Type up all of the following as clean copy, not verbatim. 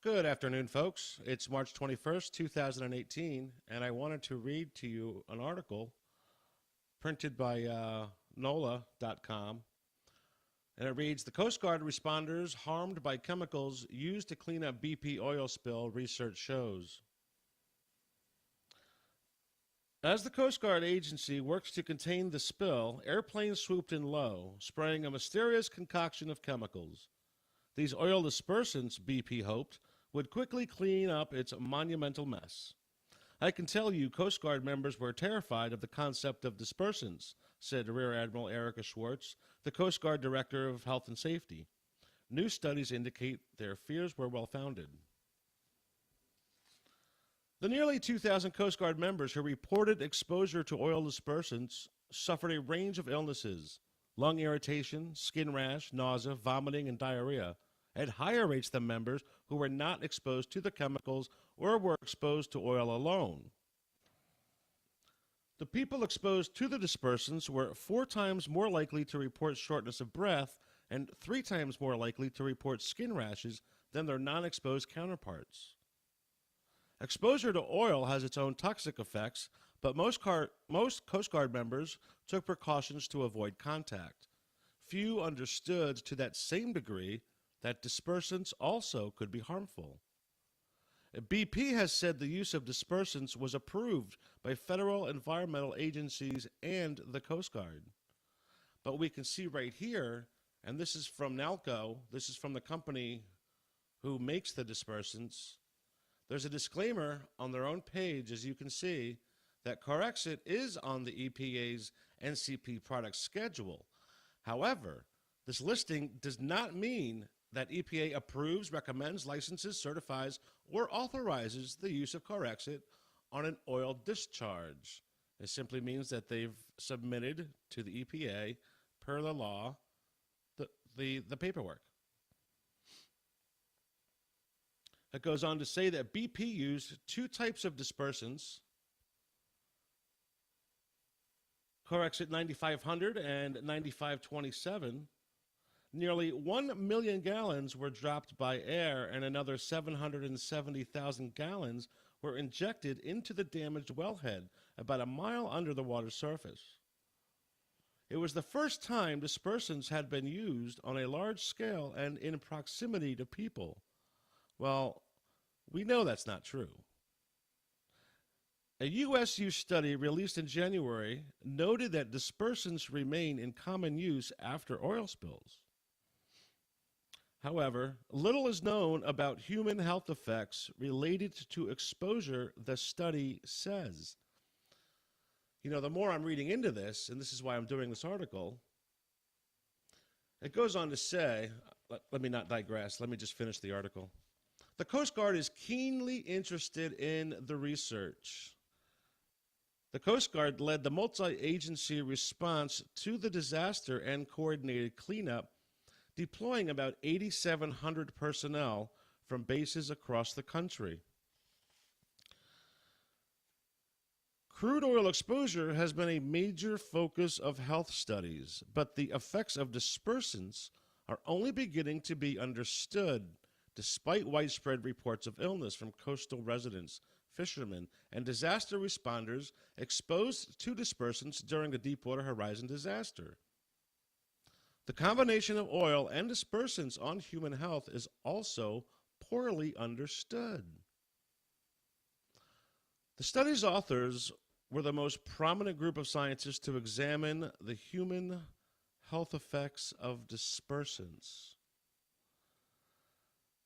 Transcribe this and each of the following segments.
Good afternoon, folks. It's March 21st, 2018, and I wanted to read to you an article printed by NOLA.com. And it reads, "The Coast Guard responders harmed by chemicals used to clean up BP oil spill, research shows." As the Coast Guard agency works to contain the spill, airplanes swooped in low, spraying a mysterious concoction of chemicals. These oil dispersants, BP hoped, would quickly clean up its monumental mess. "I can tell you Coast Guard members were terrified of the concept of dispersants," said Rear Admiral Erica Schwartz, the Coast Guard Director of Health and Safety. "New studies indicate their fears were well-founded." The nearly 2,000 Coast Guard members who reported exposure to oil dispersants suffered a range of illnesses: lung irritation, skin rash, nausea, vomiting, and diarrhea, at higher rates than members who were not exposed to the chemicals or were exposed to oil alone. The people exposed to the dispersants were 4 times more likely to report shortness of breath and 3 times more likely to report skin rashes than their non-exposed counterparts. Exposure to oil has its own toxic effects, but most Coast Guard members took precautions to avoid contact. Few understood to that same degree that dispersants also could be harmful. BP has said the use of dispersants was approved by federal environmental agencies and the Coast Guard. But we can see right here, and this is from NALCO, this is from the company who makes the dispersants. There's a disclaimer on their own page, as you can see, that Corexit is on the EPA's NCP product schedule. However, this listing does not mean that EPA approves, recommends, licenses, certifies, or authorizes the use of Corexit on an oil discharge. It simply means that they've submitted to the EPA, per the law, the paperwork. It goes on to say that BP used 2 types of dispersants, Corexit 9500 and 9527. Nearly 1 million gallons were dropped by air, and another 770,000 gallons were injected into the damaged wellhead about a mile under the water's surface. It was the first time dispersants had been used on a large scale and in proximity to people. Well, we know that's not true. A USU study released in January noted that dispersants remain in common use after oil spills. However, little is known about human health effects related to exposure, the study says. You know, the more I'm reading into this, and this is why I'm doing this article, it goes on to say, let me not digress, let me just finish the article. The Coast Guard is keenly interested in the research. The Coast Guard led the multi-agency response to the disaster and coordinated cleanup, deploying about 8,700 personnel from bases across the country. Crude oil exposure has been a major focus of health studies, but the effects of dispersants are only beginning to be understood, despite widespread reports of illness from coastal residents, fishermen, and disaster responders exposed to dispersants during the Deepwater Horizon disaster. The combination of oil and dispersants on human health is also poorly understood. The study's authors were the most prominent group of scientists to examine the human health effects of dispersants.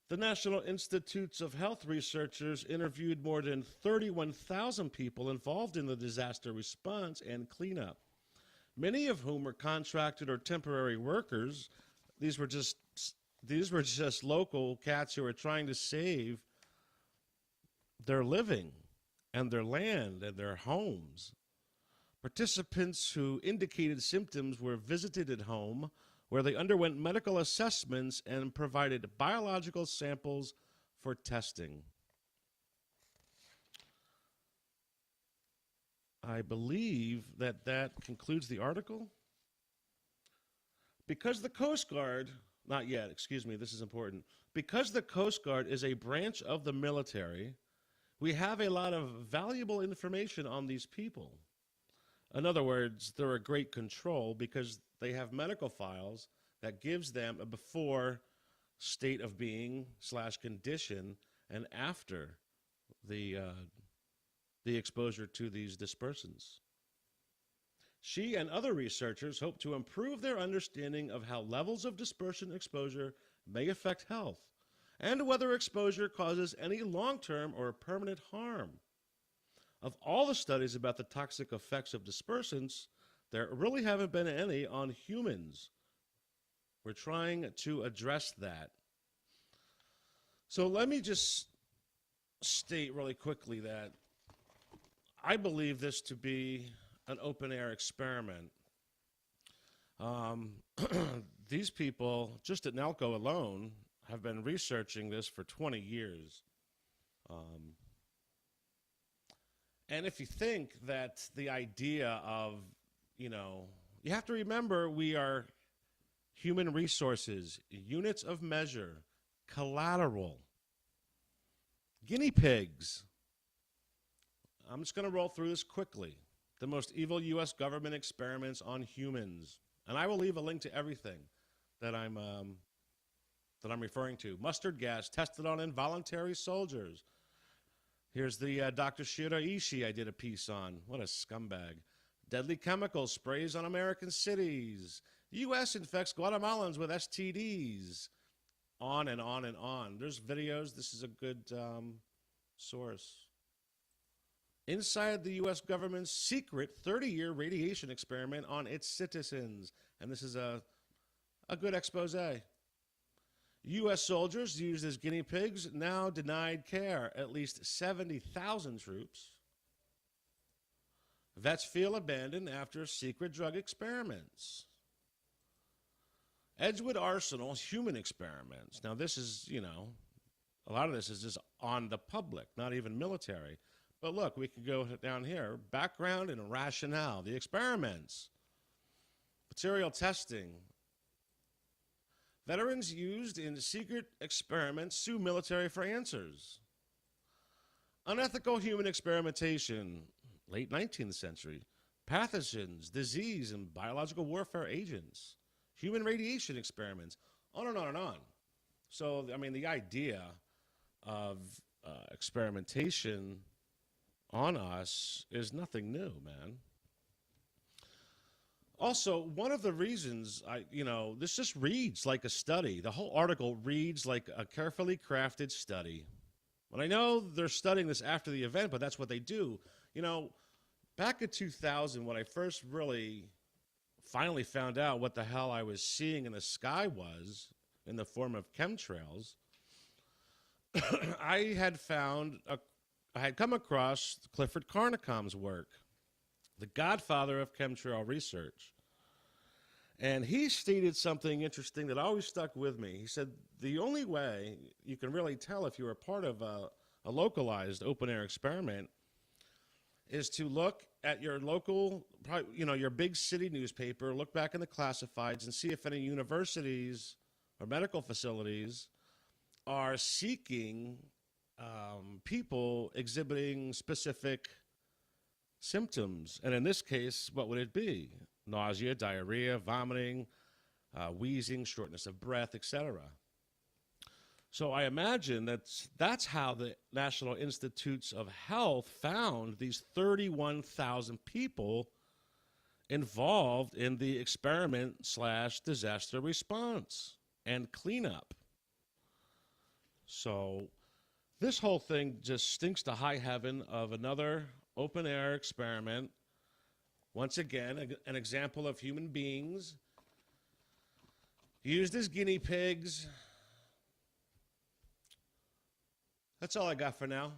The National Institutes of Health researchers interviewed more than 31,000 people involved in the disaster response and cleanup, many of whom were contracted or temporary workers. These were just local cats who were trying to save their living and their land and their homes. Participants who indicated symptoms were visited at home, where they underwent medical assessments and provided biological samples for testing. I believe that concludes the article. Because the Coast Guard not yet, excuse me, this is important. Because the Coast Guard is a branch of the military, we have a lot of valuable information on these people. In other words, they're a great control because they have medical files that gives them a before state of being slash condition and after the exposure to these dispersants. She and other researchers hope to improve their understanding of how levels of dispersant exposure may affect health and whether exposure causes any long-term or permanent harm. Of all the studies about the toxic effects of dispersants, there really haven't been any on humans. We're trying to address that. So let me just state really quickly that I believe this to be an open-air experiment. These people, just at NALCO alone, have been researching this for 20 years. And if you think that the idea of, you have to remember we are human resources, units of measure, collateral, guinea pigs. I'm just going to roll through this quickly. The most evil U.S. government experiments on humans. And I will leave a link to everything that I'm referring to. Mustard gas tested on involuntary soldiers. Here's the Dr. Shiro Ishii I did a piece on. What a scumbag. Deadly chemical sprays on American cities. The U.S. infects Guatemalans with STDs. On and on and on. There's videos. This is a good source. Inside the U.S. government's secret 30-year radiation experiment on its citizens. And this is a good expose. U.S. soldiers used as guinea pigs now denied care. At least 70,000 troops. Vets feel abandoned after secret drug experiments. Edgewood Arsenal human experiments. Now this is, a lot of this is just on the public, not even military. But look, we could go down here. Background and rationale. The experiments. Material testing. Veterans used in secret experiments sue military for answers. Unethical human experimentation. Late 19th century. Pathogens, disease, and biological warfare agents. Human radiation experiments. On and on and on. So, the idea of experimentation on us is nothing new, man. Also, one of the reasons this just reads like a study. The whole article reads like a carefully crafted study. And I know they're studying this after the event, but that's what they do. Back in 2000, when I first really finally found out what the hell I was seeing in the sky was in the form of chemtrails, I had come across Clifford Carnicom's work, the godfather of chemtrail research. And he stated something interesting that always stuck with me. He said, the only way you can really tell if you're a part of a localized open-air experiment is to look at your local, your big city newspaper, look back in the classifieds and see if any universities or medical facilities are seeking people exhibiting specific symptoms. And in this case, what would it be? Nausea, diarrhea, vomiting, wheezing, shortness of breath, etc. So I imagine that's how the National Institutes of Health found these 31,000 people involved in the experiment/disaster response and cleanup. So this whole thing just stinks to high heaven of another open-air experiment. Once again, an example of human beings used as guinea pigs. That's all I got for now.